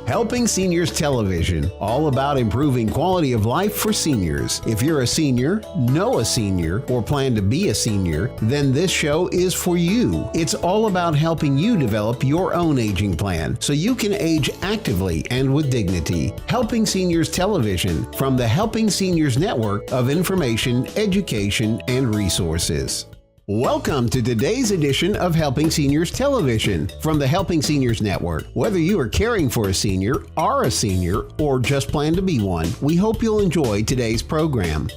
Helping Seniors Television, all about improving quality of life for seniors. If you're a senior, know a senior, or plan to be a senior, then this show is for you. It's all about helping you develop your own aging plan so you can age actively and with dignity. Helping Seniors Television from the Helping Seniors Network of information, education, and resources. Welcome to today's edition of Helping Seniors Television from the Helping Seniors Network. Whether you are caring for a senior, are a senior, or just plan to be one, we hope you'll enjoy today's program.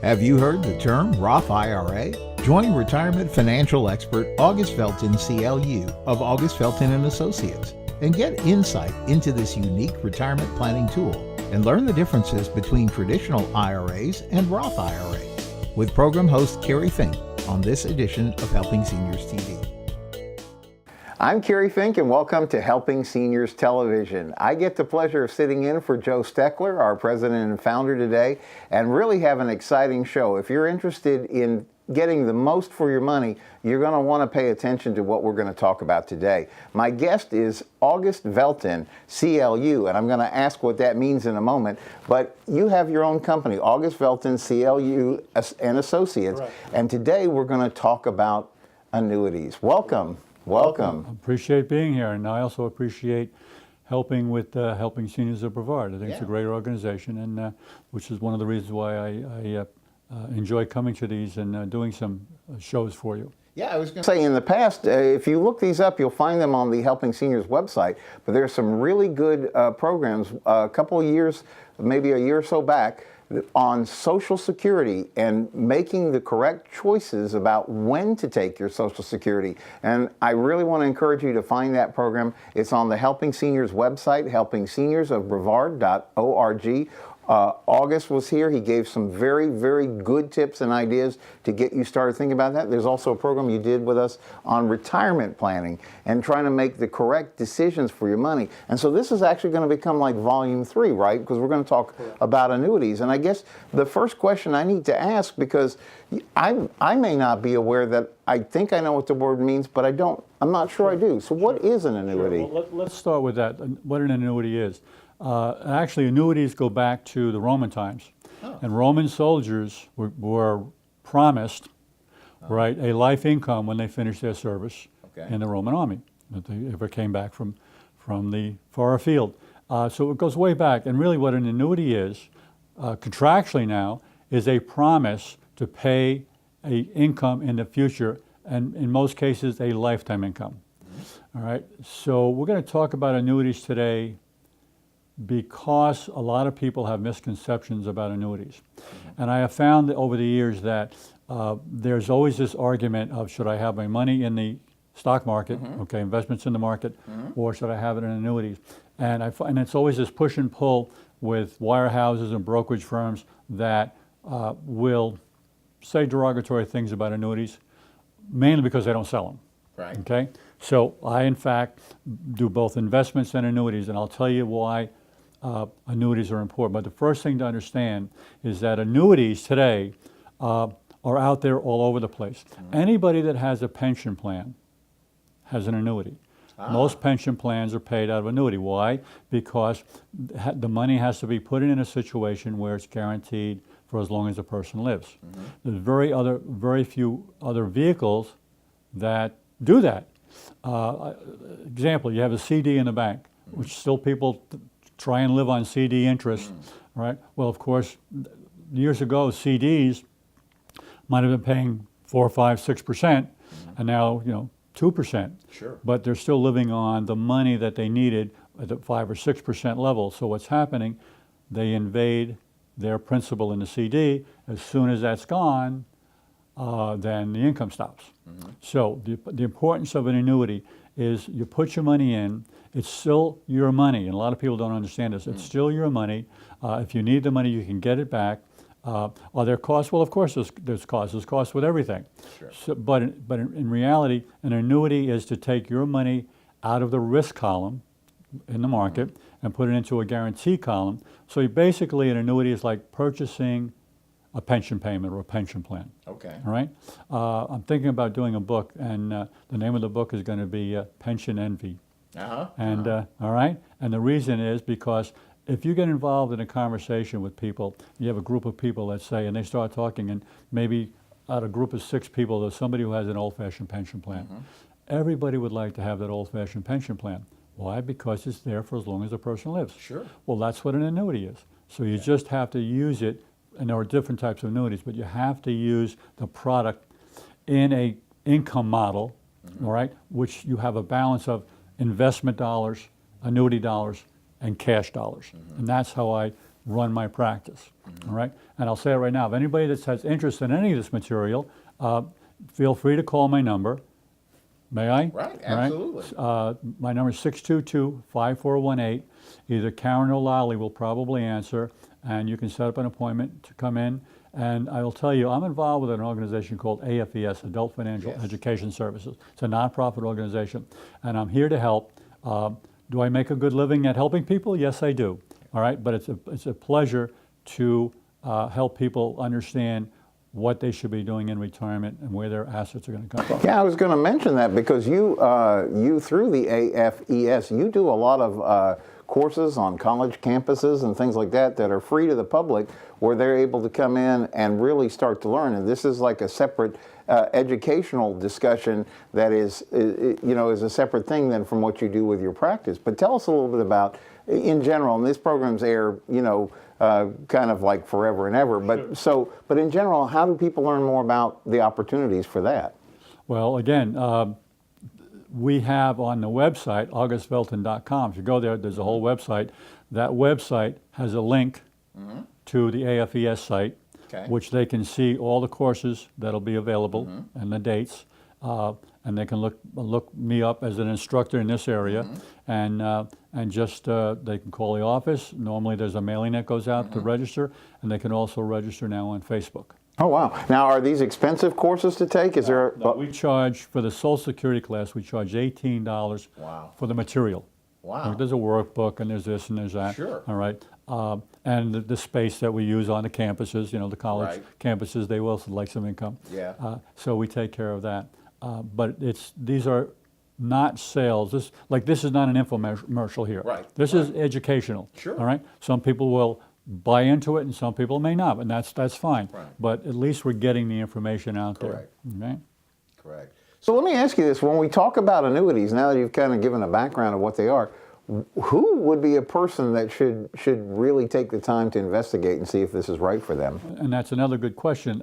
Have you heard the term Roth IRA? Join retirement financial expert August Velten CLU of August Velten Associates and get insight into this unique retirement planning tool and learn the differences between traditional IRAs and Roth IRAs. With program host Kerry Fink on this edition of Helping Seniors TV. I'm Kerry Fink and welcome to Helping Seniors Television. I get the pleasure of sitting in for Joe Steckler, our president and founder today, and really have an exciting show. If you're interested in getting the most for your money, you're going to want to pay attention to what we're going to talk about today. My guest is August Velten, CLU, and I'm going to ask what that means in a moment, but you have your own company, August Velten CLU and Associates, right. And today we're going to talk about annuities. Welcome. Welcome. I appreciate being here, and I also appreciate helping with Helping Seniors of Brevard. I think it's a great organization, and which is one of the reasons why I enjoy coming to these and doing some shows for you. Yeah, I was going to say in the past, if you look these up, you'll find them on the Helping Seniors website, but there's some really good programs a couple of years, maybe a year or so back, on Social Security and making the correct choices about when to take your Social Security. And I really want to encourage you to find that program. It's on the Helping Seniors website, helpingseniors.brevard.org. August was here. He gave some very, very good tips and ideas to get you started thinking about that. There's also a program you did with us on retirement planning and trying to make the correct decisions for your money. And so this is actually going to become like volume 3, right? Because we're going to talk about annuities. And I guess the first question I need to ask, because I may not be aware that I think I know what the word means, but I'm not sure I do. So what is an annuity? Sure. Well, let's start with that, what an annuity is. Actually, annuities go back to the Roman times, and Roman soldiers were promised, right, a life income when they finished their service in the Roman army, if they ever came back from the far field. So it goes way back, and really what an annuity is, contractually now, is a promise to pay a income in the future, and in most cases, a lifetime income. All right, so we're going to talk about annuities today because a lot of people have misconceptions about annuities. And I have found over the years that there's always this argument of, should I have my money in the stock market, investments in the market, or should I have it in annuities? And it's always this push and pull with wirehouses and brokerage firms that will say derogatory things about annuities, mainly because they don't sell them. Right. Okay? So I, in fact, do both investments and annuities, and I'll tell you why annuities are important. But the first thing to understand is that annuities today are out there all over the place. Anybody that has a pension plan has an annuity. Most pension plans are paid out of annuity. Why? Because the money has to be put in a situation where it's guaranteed for as long as the person lives. There's very few other vehicles that do that. Example, you have a CD in the bank, which still people try and live on CD interest, right? Well, of course, years ago, CDs might have been paying 4, 5, 6%, and now, 2%. Sure. But they're still living on the money that they needed at the 5 or 6% level. So what's happening? They invade their principal in the CD. As soon as that's gone, then the income stops. So the importance of an annuity is you put your money in, it's still your money, and a lot of people don't understand this. It's still your money. If you need the money, you can get it back. Are there costs? Well, of course there's costs. There's costs with everything. Sure. So, but in reality, an annuity is to take your money out of the risk column in the market and put it into a guarantee column. So basically, an annuity is like purchasing a pension payment or a pension plan. Okay. All right? I'm thinking about doing a book, and the name of the book is going to be Pension Envy. And all right, and the reason is because if you get involved in a conversation with people, you have a group of people, let's say, and they start talking, and maybe out of a group of 6 people, there's somebody who has an old-fashioned pension plan. Everybody would like to have that old-fashioned pension plan. Why? Because it's there for as long as the person lives. Sure. Well, that's what an annuity is. So you just have to use it, and there are different types of annuities, but you have to use the product in a income model, all right, which you have a balance of investment dollars, annuity dollars, and cash dollars. And that's how I run my practice, all right? And I'll say it right now, if anybody that has interest in any of this material, feel free to call my number. May I? Right, All absolutely. My number is 622-5418. Either Karen or Lolly will probably answer, and you can set up an appointment to come in. And I will tell you, I'm involved with an organization called AFES, Adult Financial Education Services. It's a nonprofit organization, and I'm here to help. Do I make a good living at helping people? Yes, I do. All right, but it's a pleasure to help people understand what they should be doing in retirement and where their assets are going to come from. Yeah, I was going to mention that because you through the AFES, you do a lot of courses on college campuses and things like that that are free to the public, where they're able to come in and really start to learn. And this is like a separate educational discussion that is a separate thing than from what you do with your practice. But tell us a little bit about, in general, and this program's air, kind of like forever and ever. But but in general, how do people learn more about the opportunities for that? Well, again, we have on the website, augustvelten.com. If you go there, there's a whole website. That website has a link to the AFES site, which they can see all the courses that'll be available and the dates. And they can look me up as an instructor in this area, and just they can call the office. Normally there's a mailing that goes out to register, and they can also register now on Facebook. Oh, wow. Now, are these expensive courses to take? Is there? No, we charge, for the Social Security class, we charge $18 for the material. Wow. Like, there's a workbook, and there's this, and there's that. Sure. All right. And the space that we use on the campuses, the college campuses, they will like some income. Yeah. So we take care of that. But these are not sales. This is not an infomercial here. Right. This is educational. Sure. All right. Some people will buy into it, and some people may not, and that's fine. Right. But at least we're getting the information out there. Okay. Correct. So let me ask you this: when we talk about annuities, now that you've kind of given a background of what they are, who would be a person that should really take the time to investigate and see if this is right for them? And that's another good question.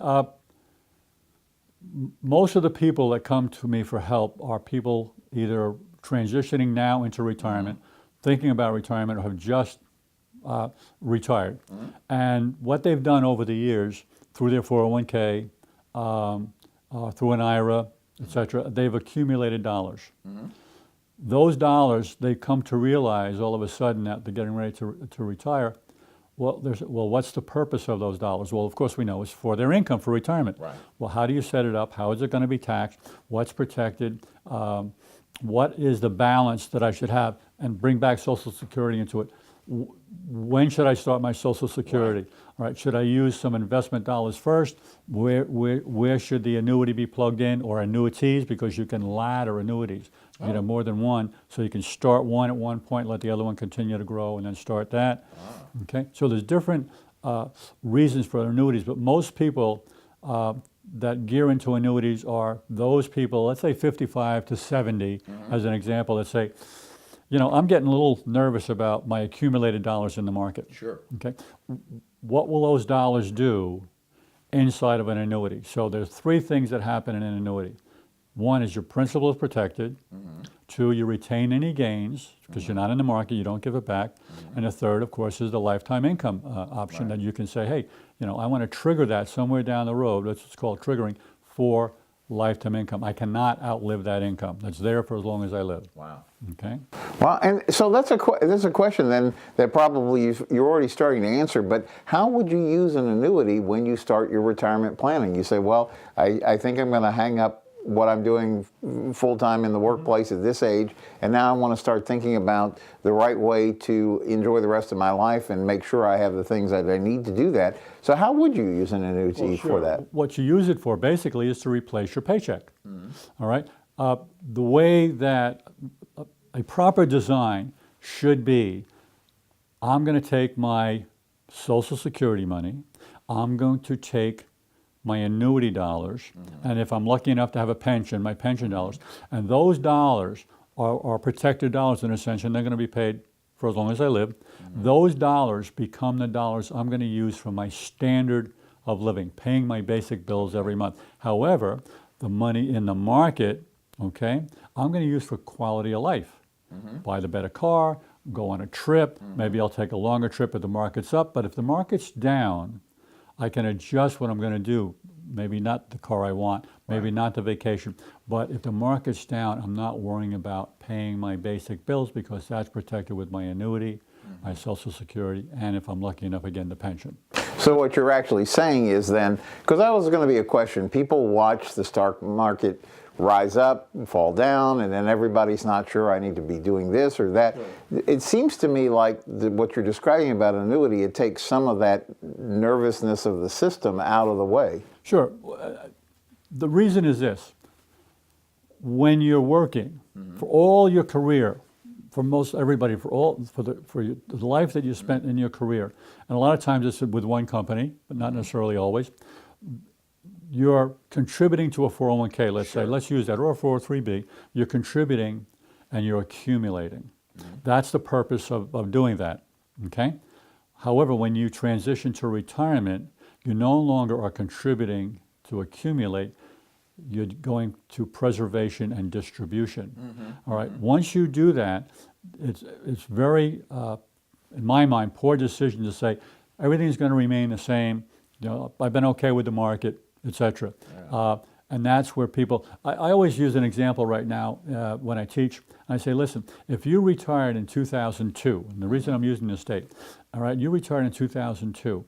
Most of the people that come to me for help are people either transitioning now into retirement, thinking about retirement, or have just retired. And what they've done over the years, through their 401k, through an IRA, etc., they've accumulated dollars. Those dollars, they come to realize all of a sudden that they're getting ready to retire. Well, what's the purpose of those dollars? Well, of course we know it's for their income, for retirement. Right. Well, how do you set it up? How is it going to be taxed? What's protected? What is the balance that I should have? And bring back Social Security into it. When should I start my Social Security? All right, should I use some investment dollars first? Where should the annuity be plugged in, or annuities, because you can ladder annuities. You know, more than one, so you can start one at one point, let the other one continue to grow, and then start that. Okay, so there's different reasons for annuities, but most people that gear into annuities are those people, let's say 55 to 70, as an example, that say, I'm getting a little nervous about my accumulated dollars in the market. Sure. Okay, what will those dollars do inside of an annuity? So there's 3 things that happen in an annuity. One is your principal is protected. 2, you retain any gains because you're not in the market, you don't give it back. And the third, of course, is the lifetime income option that you can say, hey, I want to trigger that somewhere down the road. That's what's called triggering for lifetime income. I cannot outlive that income. That's there for as long as I live. Wow. Okay. Well, and so that's a question then that probably you're already starting to answer. But how would you use an annuity when you start your retirement planning? You say, well, I think I'm going to hang up what I'm doing full-time in the workplace at this age, and now I want to start thinking about the right way to enjoy the rest of my life and make sure I have the things that I need to do that. So how would you use an annuity for that? What you use it for basically is to replace your paycheck. All right? The way that a proper design should be, I'm going to take my Social Security money, I'm going to take my annuity dollars, and if I'm lucky enough to have a pension, my pension dollars, and those dollars are protected dollars in a sense, and they're going to be paid for as long as I live. Those dollars become the dollars I'm going to use for my standard of living, paying my basic bills every month. However, the money in the market, okay, I'm going to use for quality of life. Buy the better car, go on a trip, maybe I'll take a longer trip if the market's up, but if the market's down, I can adjust what I'm going to do. Maybe not the car I want, maybe not the vacation, but if the market's down, I'm not worrying about paying my basic bills because that's protected with my annuity, my Social Security, and if I'm lucky enough, again, the pension. So what you're actually saying is then, because that was going to be a question, people watch the stock market rise up and fall down, and then everybody's not sure I need to be doing this or that. Sure. It seems to me like what you're describing about annuity, it takes some of that nervousness of the system out of the way. Sure. The reason is this. When you're working for all your career, for most everybody, for the life that you spent in your career, and a lot of times it's with one company, but not necessarily always, you're contributing to a 401k, let's say, let's use that, or a 403b, you're contributing and you're accumulating. That's the purpose of doing that, okay? However, when you transition to retirement, you no longer are contributing to accumulate, you're going to preservation and distribution. All right, once you do that, it's very, in my mind, poor decision to say, everything's going to remain the same, you know, I've been okay with the market, etc. And that's where people, I always use an example right now when I teach. I say, listen, if you retired in 2002, and the reason I'm using this date, all right, you retired in 2002.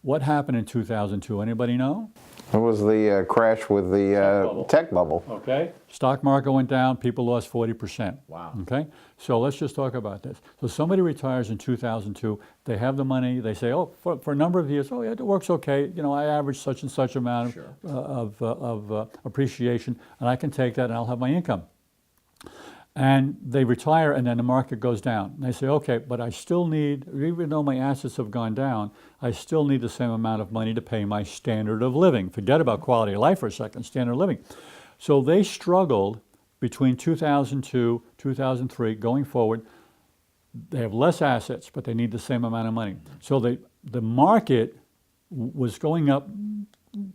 What happened in 2002? Anybody know? It was the crash with the tech bubble. Okay. Stock market went down. People lost 40%. Wow. Okay. So let's just talk about this. So somebody retires in 2002. They have the money. They say, oh, for a number of years, oh yeah, it works okay. You know, I average such and such amount of appreciation, and I can take that, and I'll have my income. And they retire, and then the market goes down. And they say, okay, but I still need, even though my assets have gone down, I still need the same amount of money to pay my standard of living. Forget about quality of life for a second, standard of living. So they struggled between 2002, 2003, going forward. They have less assets, but they need the same amount of money. So the market was going up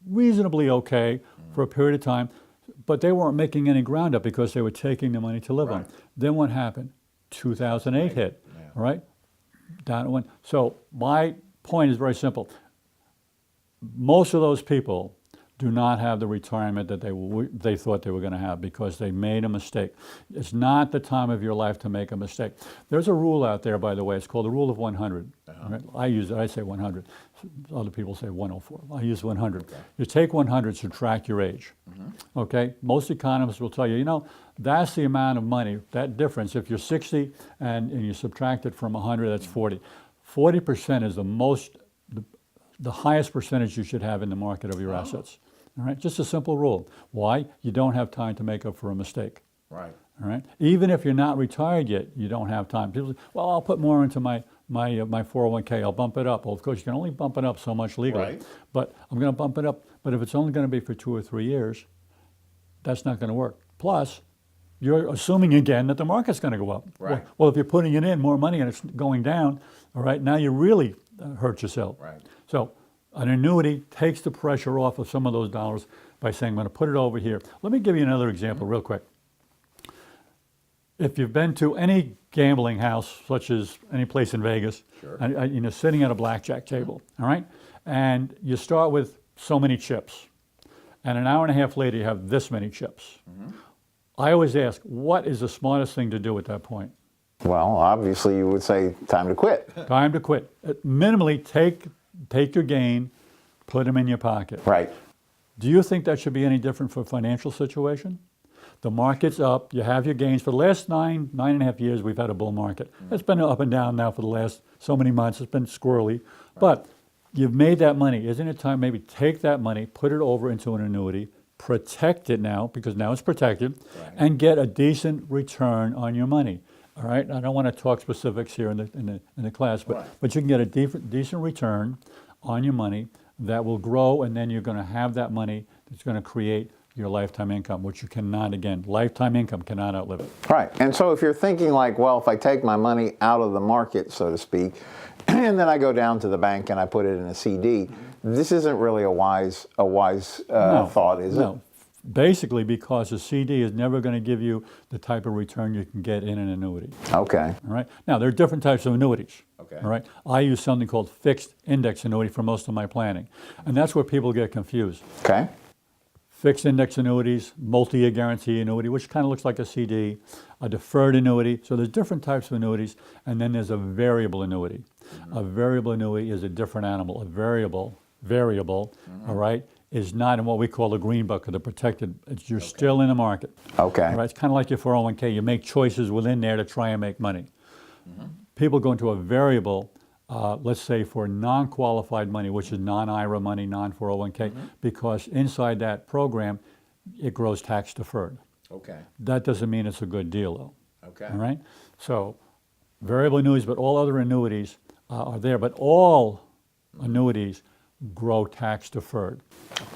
reasonably okay for a period of time, but they weren't making any ground up because they were taking the money to live on. Then what happened? 2008 hit, all right? Down it went. So my point is very simple. Most of those people do not have the retirement that they thought they were going to have because they made a mistake. It's not the time of your life to make a mistake. There's a rule out there, by the way. It's called the rule of 100. Right? I use it. I say 100. Other people say 104. I use 100. Okay. You take 100, subtract your age. Okay? Most economists will tell you, you know, that's the amount of money, that difference. If you're 60 and you subtract it from 100, that's 40. 40% is the highest percentage you should have in the market of your assets. All right, just a simple rule. Why? You don't have time to make up for a mistake. Right. All right. Even if you're not retired yet, you don't have time. People say, well, I'll put more into my 401k. I'll bump it up. Well, of course, you can only bump it up so much legally. Right. But I'm going to bump it up. But if it's only going to be for 2 or 3 years, that's not going to work. Plus, you're assuming again that the market's going to go up. Right. Well, if you're putting it in more money and it's going down, all right, now you really hurt yourself. Right. So an annuity takes the pressure off of some of those dollars by saying, I'm going to put it over here. Let me give you another example real quick. If you've been to any gambling house, such as any place in Vegas, and you're sitting at a blackjack table, all right, and you start with so many chips, and an hour and a half later you have this many chips. I always ask, what is the smartest thing to do at that point? Well, obviously you would say time to quit. Time to quit. Minimally, take your gain, put them in your pocket. Right. Do you think that should be any different for a financial situation? The market's up, you have your gains. For the last nine and a half years, we've had a bull market. It's been up and down now for the last so many months. It's been squirrely. But you've made that money. Isn't it time maybe take that money, put it over into an annuity, protect it now, because now it's protected, and get a decent return on your money. All right, I don't want to talk specifics here in the class, but you can get a decent return on your money that will grow, and then you're going to have that money that's going to create your lifetime income, which you cannot, again, lifetime income cannot outlive it. Right, and so if you're thinking like, well, if I take my money out of the market, so to speak, and then I go down to the bank and I put it in a CD, this isn't really a wise thought, is it? No. Basically, because a CD is never going to give you the type of return you can get in an annuity. Okay. All right. Now, there are different types of annuities. Okay. All right. I use something called fixed index annuity for most of my planning, and that's where people get confused. Okay. Fixed index annuities, multi-year guarantee annuity, which kind of looks like a CD, a deferred annuity. So there's different types of annuities, and then there's a variable annuity. A variable annuity is a different animal. A variable, all right, is not in what we call the green bucket, the protected. You're still in the market. Okay. All right? It's kind of like your 401k. You make choices within there to try and make money. People go into a variable, let's say for non-qualified money, which is non-IRA money, non-401k, because inside that program, it grows tax deferred. Okay. That doesn't mean it's a good deal, though. Okay. All right? So variable annuities, but all other annuities are there, but all annuities grow tax deferred.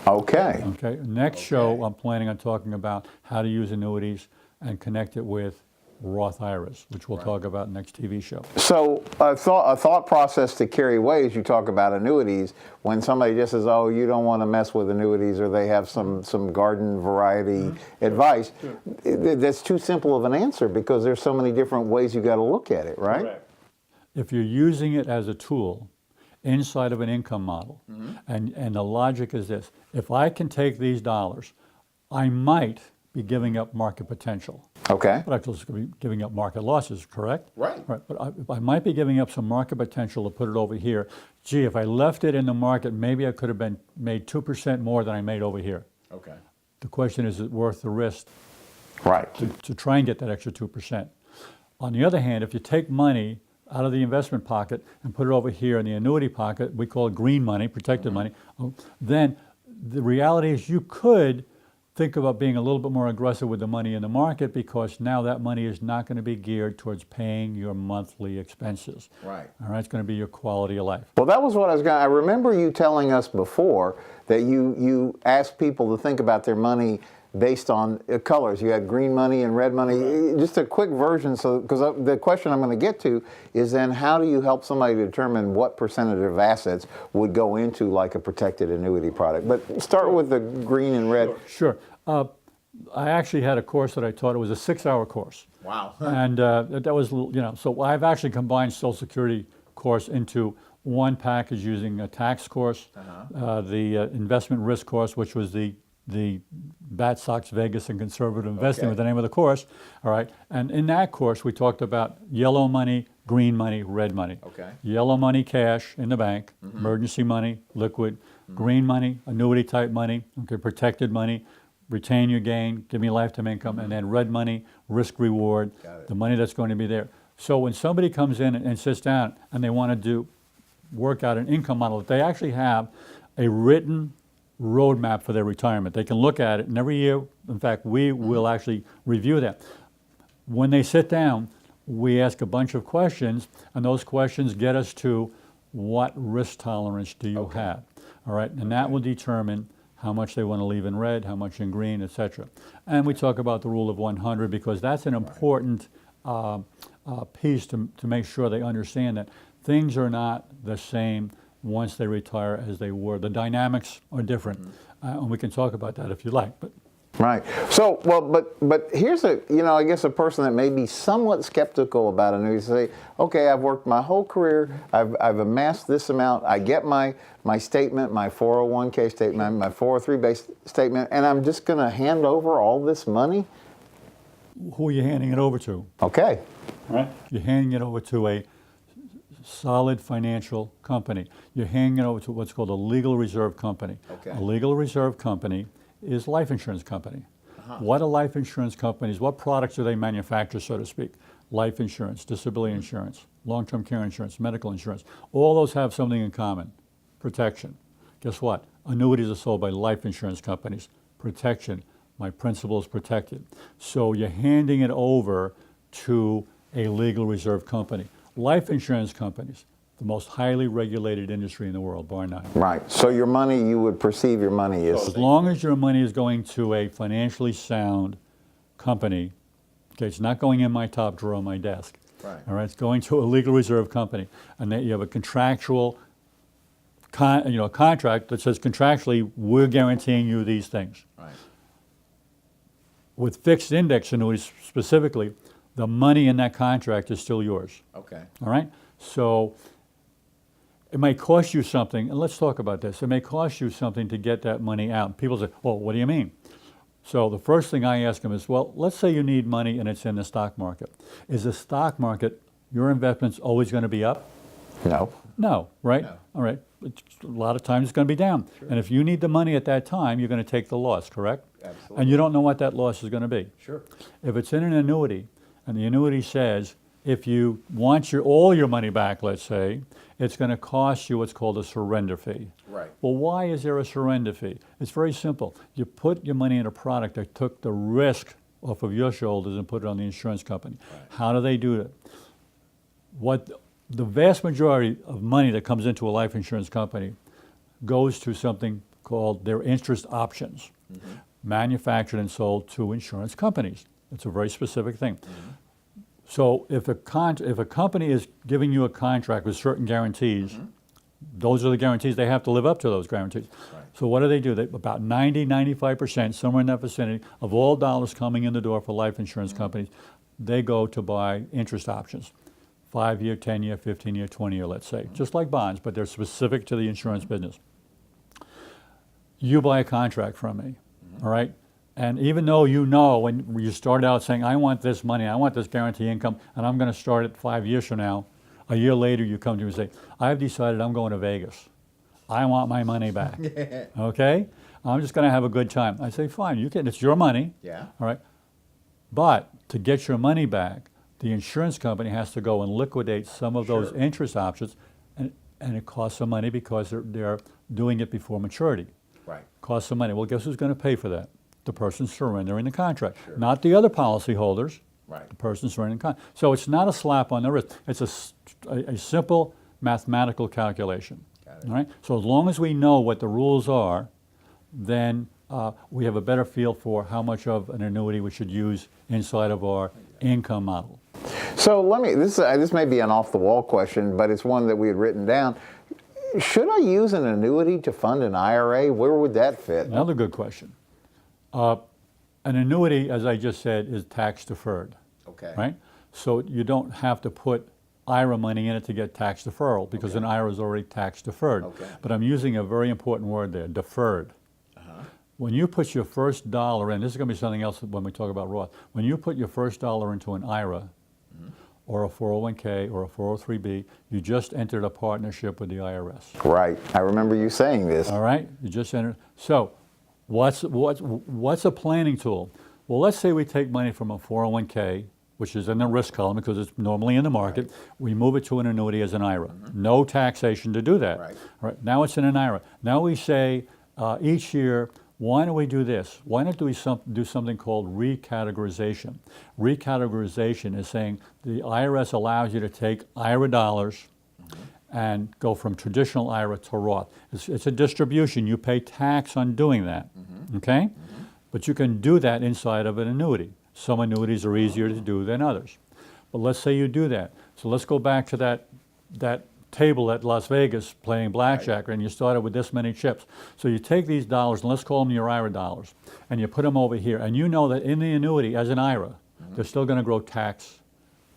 Okay. Okay. Next show, I'm planning on talking about how to use annuities and connect it with Roth IRAs, which we'll talk about next TV show. So a thought process to carry away as you talk about annuities, when somebody just says, oh, you don't want to mess with annuities, or they have some garden variety advice, that's too simple of an answer, because there's so many different ways you got to look at it, right? Correct. If you're using it as a tool inside of an income model, and the logic is this: if I can take these dollars, I might be giving up market potential. Okay. But I could also be giving up market losses, correct? Right. But I might be giving up some market potential to put it over here. Gee, if I left it in the market, maybe I could have made 2% more than I made over here. Okay. The question is it worth the risk Right. to try and get that extra 2%? On the other hand, if you take money out of the investment pocket and put it over here in the annuity pocket, we call it green money, protected money, then the reality is you could think about being a little bit more aggressive with the money in the market, because now that money is not going to be geared towards paying your monthly expenses. Right. All right, it's going to be your quality of life. Well, that was what I remember you telling us before that you asked people to think about their money based on colors. You had green money and red money. Right. Just a quick version, because the question I'm going to get to is then how do you help somebody determine what percentage of assets would go into like a protected annuity product? But start with the green and red. Sure. I actually had a course that I taught. It was a 6-hour course. Wow. And that was, so I've actually combined Social Security course into one package using a tax course, the investment risk course, which was the Bat Sox Vegas and conservative investing was the name of the course. All right. And in that course, we talked about yellow money, green money, red money. Okay. Yellow money, cash in the bank, emergency money, liquid. Green money, annuity type money, protected money, retain your gain, give me lifetime income. And then red money, risk reward, the money that's going to be there. So when somebody comes in and sits down and they want to work out an income model, they actually have a written roadmap for their retirement. They can look at it, and every year, in fact, we will actually review that. When they sit down, we ask a bunch of questions, and those questions get us to what risk tolerance do you have, all right? And that will determine how much they want to leave in red, how much in green, etc. And we talk about the rule of 100, because that's an important piece to make sure they understand that things are not the same once they retire as they were. The dynamics are different, and we can talk about that if you like. But right. So, well, but here's I guess a person that may be somewhat skeptical about annuities. Say, okay, I've worked my whole career, I've amassed this amount, I get my statement, my 401k statement, my 403 statement, and I'm just going to hand over all this money? who are you handing it over to? Okay. All right. You're handing it over to a solid financial company. You're handing it over to what's called a legal reserve company. Okay. A legal reserve company is life insurance company. What are life insurance companies? What products do they manufacture, so to speak? Life insurance, disability insurance, long-term care insurance, medical insurance. All those have something in common: protection. Guess what? Annuities are sold by life insurance companies. protection. My principal is protected. So you're handing it over to a legal reserve company. Life insurance companies, the most highly regulated industry in the world, bar none. Right. So your money, you would perceive your money is... As long as your money is going to a financially sound company, okay, it's not going in my top drawer on my desk. Right. All right, it's going to a legal reserve company, and then you have a contractual contract that says contractually we're guaranteeing you these things. Right. With fixed index annuities specifically, the money in that contract is still yours. Okay. All right? So it may cost you something, and let's talk about this. It may cost you something to get that money out. People say, well, what do you mean? So the first thing I ask them is, well, let's say you need money and it's in the stock market. Is the stock market, your investment's always going to be up? No. No, right? No. All right. A lot of times it's going to be down. Sure. And if you need the money at that time, you're going to take the loss, correct? Absolutely. And you don't know what that loss is going to be. Sure. If it's in an annuity, and the annuity says, if you want all your money back, let's say, it's going to cost you what's called a surrender fee. Right. Well, why is there a surrender fee? It's very simple. You put your money in a product that took the risk off of your shoulders and put it on the insurance company. Right. How do they do that? What the vast majority of money that comes into a life insurance company goes to something called their interest options, manufactured and sold to insurance companies. It's a very specific thing. So if a company is giving you a contract with certain guarantees, those are the guarantees. They have to live up to those guarantees. Right. So what do? About 95%, somewhere in that vicinity, of all dollars coming in the door for life insurance companies, they go to buy interest options. 5-year, 10-year, 15-year, 20-year, let's say. Just like bonds, but they're specific to the insurance business. You buy a contract from me, all right? And even though you know when you start out saying, I want this money, I want this guaranteed income, and I'm going to start it 5 years from now, a year later you come to me and say, I've decided I'm going to Vegas. I want my money back, okay? I'm just going to have a good time. I say, fine, you can, it's your money, Yeah. all right? But to get your money back, the insurance company has to go and liquidate some of those interest options, and it costs some money because they're doing it before maturity. Right. Costs some money. Well, guess who's going to pay for that? The person surrendering the contract, not the other policyholders. Right. The person surrendering the contract. So it's not a slap on the wrist. It's a simple mathematical calculation. Got it. All right. So as long as we know what the rules are, then we have a better feel for how much of an annuity we should use inside of our income model. So this may be an off-the-wall question, but it's one that we had written down. Should I use an annuity to fund an IRA? Where would that fit? Another good question. An annuity, as I just said, is tax deferred. Okay. Right? So you don't have to put IRA money in it to get tax deferral because an IRA is already tax deferred. Okay. But I'm using a very important word there, deferred. When you put your first dollar in, this is going to be something else when we talk about Roth. When you put your first dollar into an IRA or a 401k or a 403b, you just entered a partnership with the IRS. Right. I remember you saying this. All right? You just entered. So what's a planning tool? Well, let's say we take money from a 401k, which is in the risk column because it's normally in the market. Right. We move it to an annuity as an IRA. No taxation to do that. Right. All right. Now it's in an IRA. Now we say each year, why don't we do this? Why don't we do something called recategorization? Recategorization is saying the IRS allows you to take IRA dollars and go from traditional IRA to Roth. It's a distribution. You pay tax on doing that, okay? But you can do that inside of an annuity. Some annuities are easier to do than others. But let's say you do that. So let's go back to that table at Las Vegas playing blackjack, and you started with this many chips. So you take these dollars, and let's call them your IRA dollars, and you put them over here, and you know that in the annuity, as an IRA, they're still going to grow tax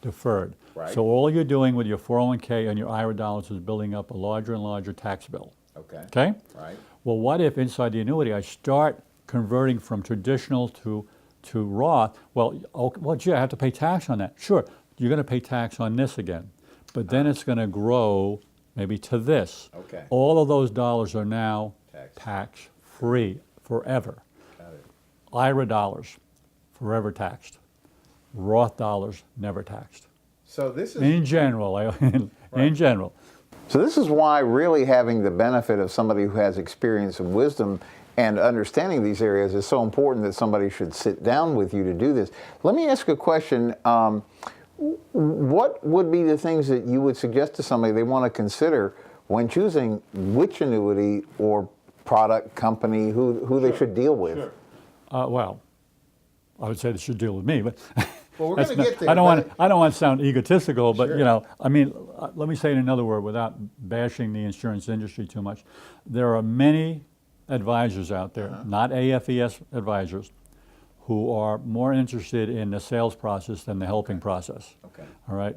deferred. Right. So all you're doing with your 401k and your IRA dollars is building up a larger and larger tax bill. Okay. Okay? Right. Well, what if inside the annuity I start converting from traditional to Roth? Well, gee, I have to pay tax on that. Sure, you're going to pay tax on this again. But then it's going to grow maybe to this. Okay. All of those dollars are now tax-free forever. Got it. IRA dollars, forever taxed. Roth dollars, never taxed. So this is In general, in general. So this is why really having the benefit of somebody who has experience and wisdom and understanding these areas is so important that somebody should sit down with you to do this. Let me ask a question. What would be the things that you would suggest to somebody they want to consider when choosing which annuity or product company, who they should deal with? Sure. Well, I would say they should deal with me, but well, we're going to get there. I don't want to sound egotistical, but Sure. you know, I mean, let me say it in another word without bashing the insurance industry too much. There are many advisors out there, not AFES advisors, who are more interested in the sales process than the helping process. Okay. All right.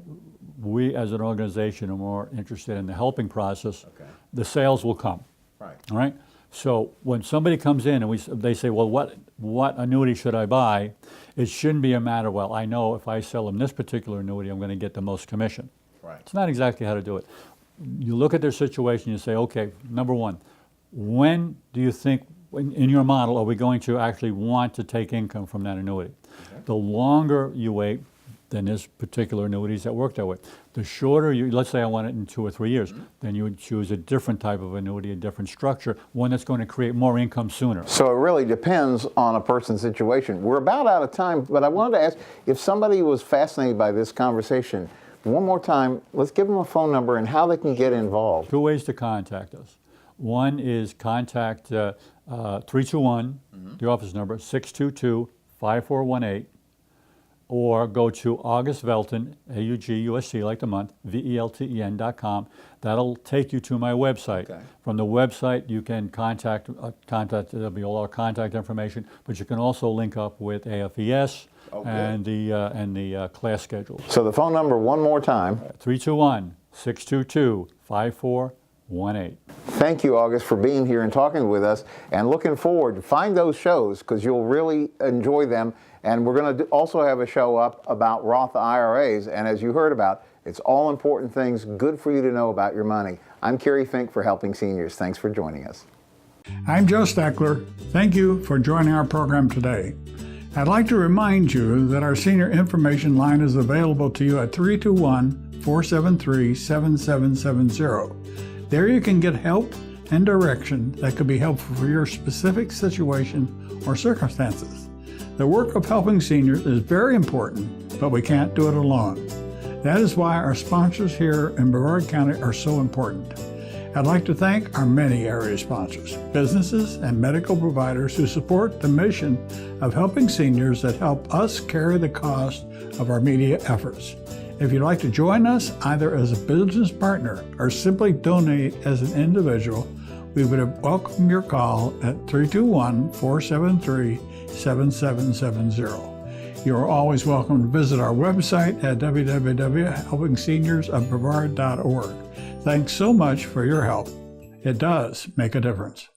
We as an organization are more interested in the helping process. Okay. The sales will come. Right. All right. So when somebody comes in and they say, well, what annuity should I buy? It shouldn't be a matter, well, I know if I sell them this particular annuity, I'm going to get the most commission. Right. It's not exactly how to do it. You look at their situation, you say, okay, number one, when do you think, in your model, are we going to actually want to take income from that annuity? Okay. The longer you wait, then there's particular annuities that work that way. The shorter you, let's say I want it in 2 or 3 years, then you would choose a different type of annuity, a different structure, one that's going to create more income sooner. So it really depends on a person's situation. We're about out of time, but I wanted to ask, if somebody was fascinated by this conversation, one more time, let's give them a phone number and how they can get involved. 2 ways to contact us. One is contact 321, the office number, 622-5418, or go to August Velten, AUGUST, like the month, VELTEN.com. That'll take you to my website. Okay. From the website, you can contact, there'll be all our contact information, but you can also link up with AFES and the class schedule. So the phone number one more time. 321-622-5418. Thank you, August, for being here and talking with us, and looking forward to find those shows because you'll really enjoy them. And we're going to also have a show up about Roth IRAs, and as you heard about, it's all important things good for you to know about your money. I'm Kerry Fink for Helping Seniors. Thanks for joining us. I'm Joe Steckler. Thank you for joining our program today. I'd like to remind you that our senior information line is available to you at 321-473-7770. There you can get help and direction that could be helpful for your specific situation or circumstances. The work of helping seniors is very important, but we can't do it alone. That is why our sponsors here in Brevard County are so important. I'd like to thank our many area sponsors, businesses and medical providers who support the mission of helping seniors that help us carry the cost of our media efforts. If you'd like to join us either as a business partner or simply donate as an individual, we would welcome your call at 321-473-7770. You are always welcome to visit our website at www.helpingseniorsofbrevard.org. Thanks so much for your help. It does make a difference.